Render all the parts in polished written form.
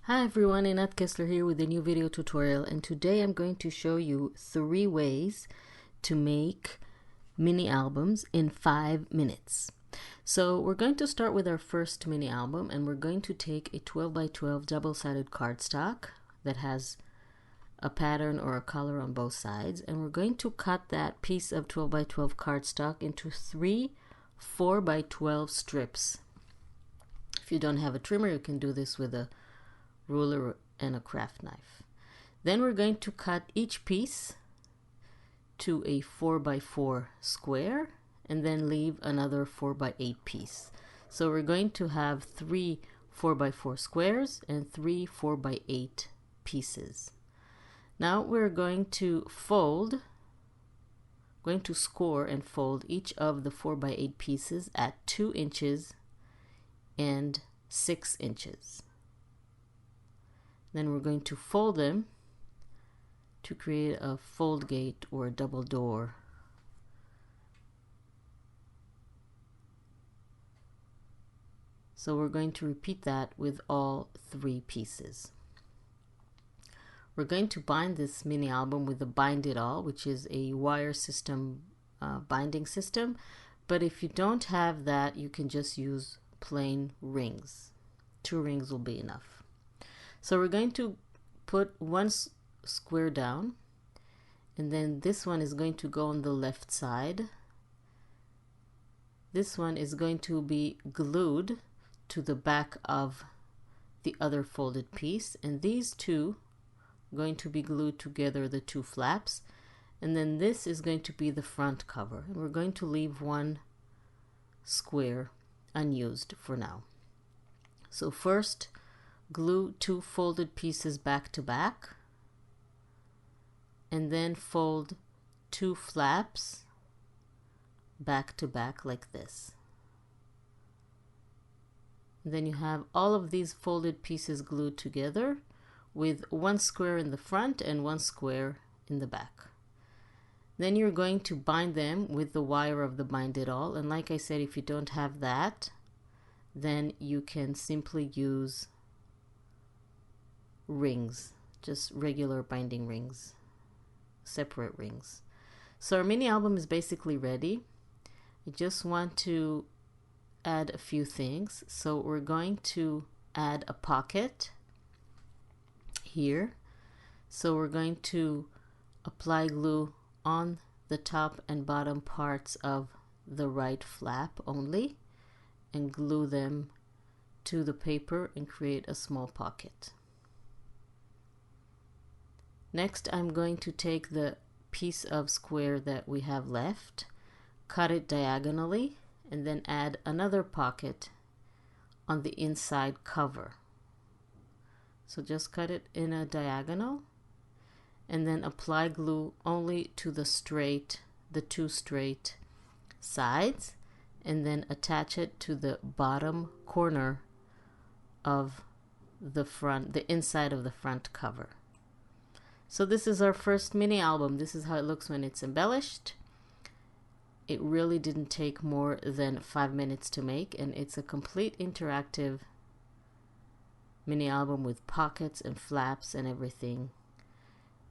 Hi everyone, Inat Kessler here with a new video tutorial, and today I'm going to show you 3 ways to make mini albums in 5 minutes. So we're going to start with our first mini album, and we're going to take a 12 by 12 double-sided cardstock that has a pattern or a color on both sides, and we're going to cut that piece of 12 by 12 cardstock into 3 4 by 12 strips. If you don't have a trimmer, you can do this with a ruler and a craft knife. Then we're going to cut each piece to a 4 by 4 square and then leave another 4 by 8 piece. So we're going to have 3 4 by 4 squares and 3 4 by 8 pieces. Now we're going to score and fold each of the 4 by 8 pieces at 2 inches and 6 inches. Then we're going to fold them to create a fold gate or a double door. So we're going to repeat that with all 3 pieces. We're going to bind this mini album with a Bind It All, which is a wire system binding system, but if you don't have that, you can just use plain rings. 2 rings will be enough. So we're going to put one square down, and then this one is going to go on the left side. This one is going to be glued to the back of the other folded piece, and these two are going to be glued together, the 2 flaps, and then this is going to be the front cover, and we're going to leave one square unused for now. So first, glue 2 folded pieces back to back, and then fold 2 flaps back to back like this. And then you have all of these folded pieces glued together with 1 square in the front and 1 square in the back. Then you're going to bind them with the wire of the Bind It All, and like I said, if you don't have that, then you can simply use rings, just regular binding rings, separate rings. So our mini album is basically ready. I just want to add a few things. So we're going to add a pocket here. So we're going to apply glue on the top and bottom parts of the right flap only and glue them to the paper and create a small pocket. Next, I'm going to take the piece of square that we have left, cut it diagonally, and then add another pocket on the inside cover. So just cut it in a diagonal and then apply glue only to the 2 straight sides, and then attach it to the bottom corner of the inside of the front cover. So this is our first mini album. This is how it looks when it's embellished. It really didn't take more than 5 minutes to make, and it's a complete interactive mini album with pockets and flaps and everything.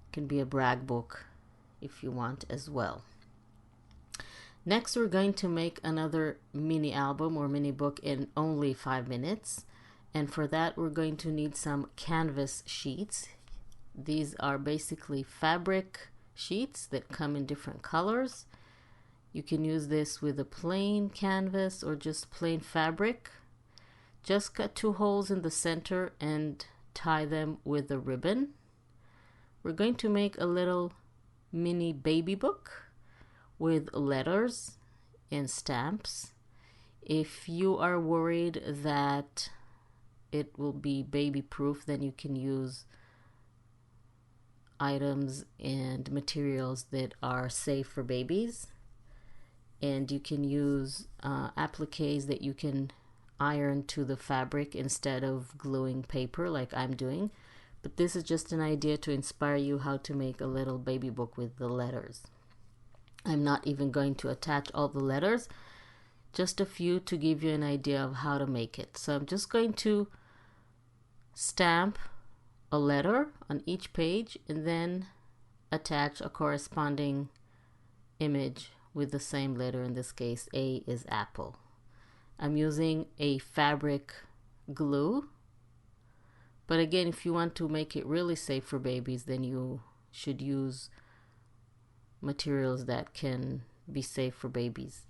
It can be a brag book if you want as well. Next, we're going to make another mini album or mini book in only 5 minutes, and for that we're going to need some canvas sheets. These are basically fabric sheets that come in different colors. You can use this with a plain canvas or just plain fabric. Just cut 2 holes in the center and tie them with a ribbon. We're going to make a little mini baby book with letters and stamps. If you are worried that it will be baby proof, then you can use items and materials that are safe for babies, and you can use appliques that you can iron to the fabric instead of gluing paper like I'm doing. But this is just an idea to inspire you how to make a little baby book with the letters. I'm not even going to attach all the letters, just a few to give you an idea of how to make it. So I'm just going to stamp a letter on each page and then attach a corresponding image with the same letter. In this case, A is apple. I'm using a fabric glue, but again, if you want to make it really safe for babies, then you should use materials that can be safe for babies.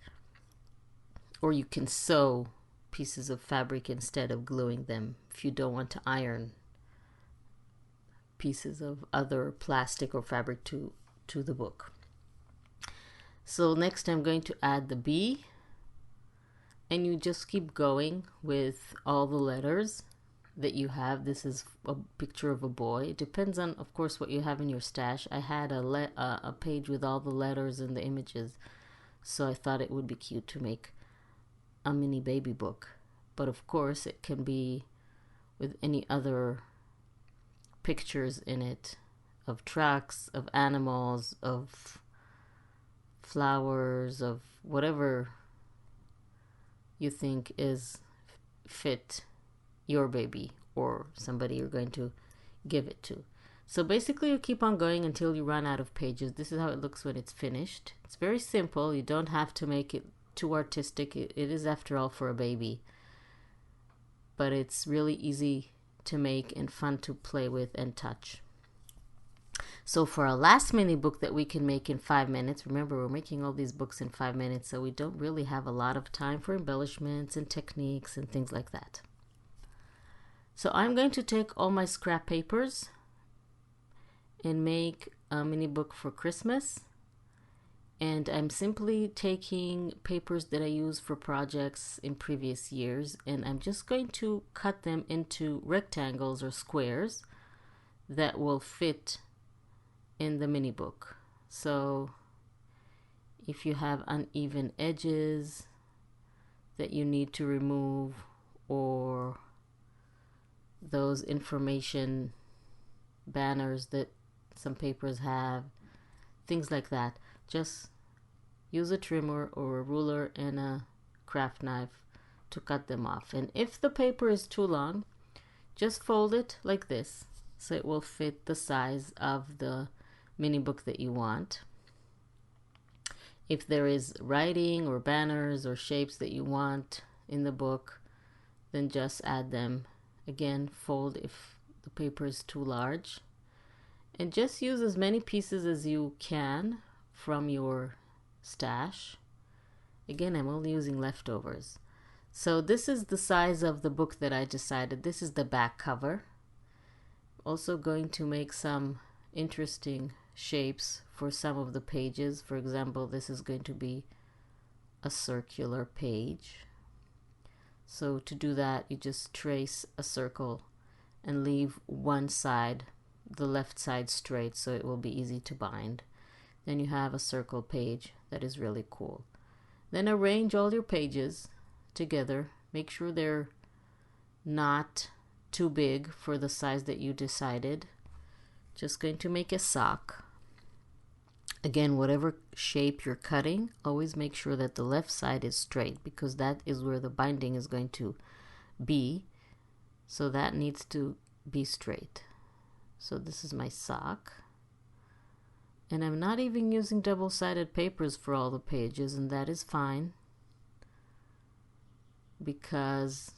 Or you can sew pieces of fabric instead of gluing them if you don't want to iron pieces of other plastic or fabric to the book. So next I'm going to add the B, and you just keep going with all the letters that you have. This is a picture of a boy. It depends on, of course, what you have in your stash. I had a page with all the letters and the images, so I thought it would be cute to make a mini baby book. But of course it can be with any other pictures in it, of trucks, of animals, of flowers, of whatever you think is fit your baby or somebody you're going to give it to. So basically you keep on going until you run out of pages. This is how it looks when it's finished. It's very simple. You don't have to make it too artistic. It is, after all, for a baby, but it's really easy to make and fun to play with and touch. So for our last mini book that we can make in 5 minutes, remember we're making all these books in 5 minutes, so we don't really have a lot of time for embellishments and techniques and things like that. So I'm going to take all my scrap papers and make a mini book for Christmas. And I'm simply taking papers that I use for projects in previous years, and I'm just going to cut them into rectangles or squares that will fit in the mini book. So if you have uneven edges that you need to remove, or those information banners that some papers have, things like that, just use a trimmer or a ruler and a craft knife to cut them off. And if the paper is too long, just fold it like this so it will fit the size of the mini book that you want. If there is writing or banners or shapes that you want in the book, then just add them. Again, fold if the paper is too large, and just use as many pieces as you can from your stash. Again, I'm only using leftovers. So this is the size of the book that I decided. This is the back cover. Also going to make some interesting shapes for some of the pages. For example, this is going to be a circular page. So to do that, you just trace a circle and leave one side, the left side, straight, so it will be easy to bind. Then you have a circle page that is really cool. Then arrange all your pages together. Make sure they're not too big for the size that you decided. Just going to make a sock. Again, whatever shape you're cutting, always make sure that the left side is straight, because that is where the binding is going to be. So that needs to be straight. So this is my sock. And I'm not even using double-sided papers for all the pages, and that is fine, because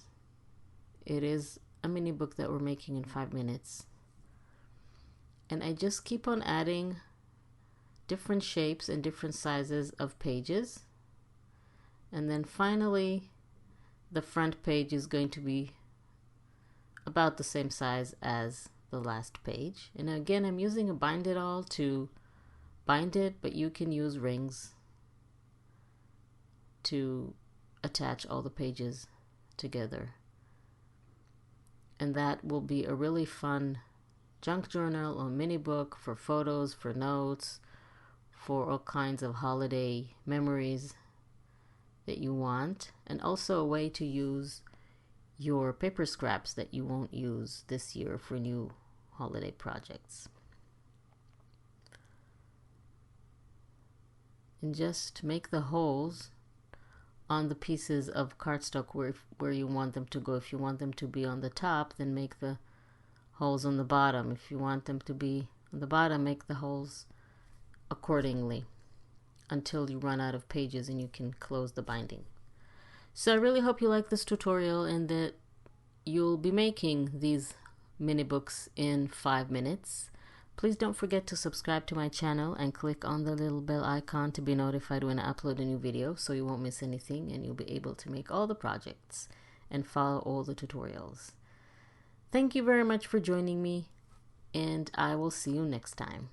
it is a mini book that we're making in 5 minutes. And I just keep on adding different shapes and different sizes of pages. And then finally, the front page is going to be about the same size as the last page. And again, I'm using a bind it all to bind it, but you can use rings to attach all the pages together. And that will be a really fun junk journal or mini book for photos, for notes, for all kinds of holiday memories that you want, and also a way to use your paper scraps that you won't use this year for new holiday projects. And just make the holes on the pieces of cardstock where you want them to go. If you want them to be on the top, then make the holes on the bottom. If you want them to be on the bottom, make the holes accordingly until you run out of pages and you can close the binding. So I really hope you like this tutorial and that you'll be making these mini books in 5 minutes. Please don't forget to subscribe to my channel and click on the little bell icon to be notified when I upload a new video so you won't miss anything and you'll be able to make all the projects and follow all the tutorials. Thank you very much for joining me, and I will see you next time.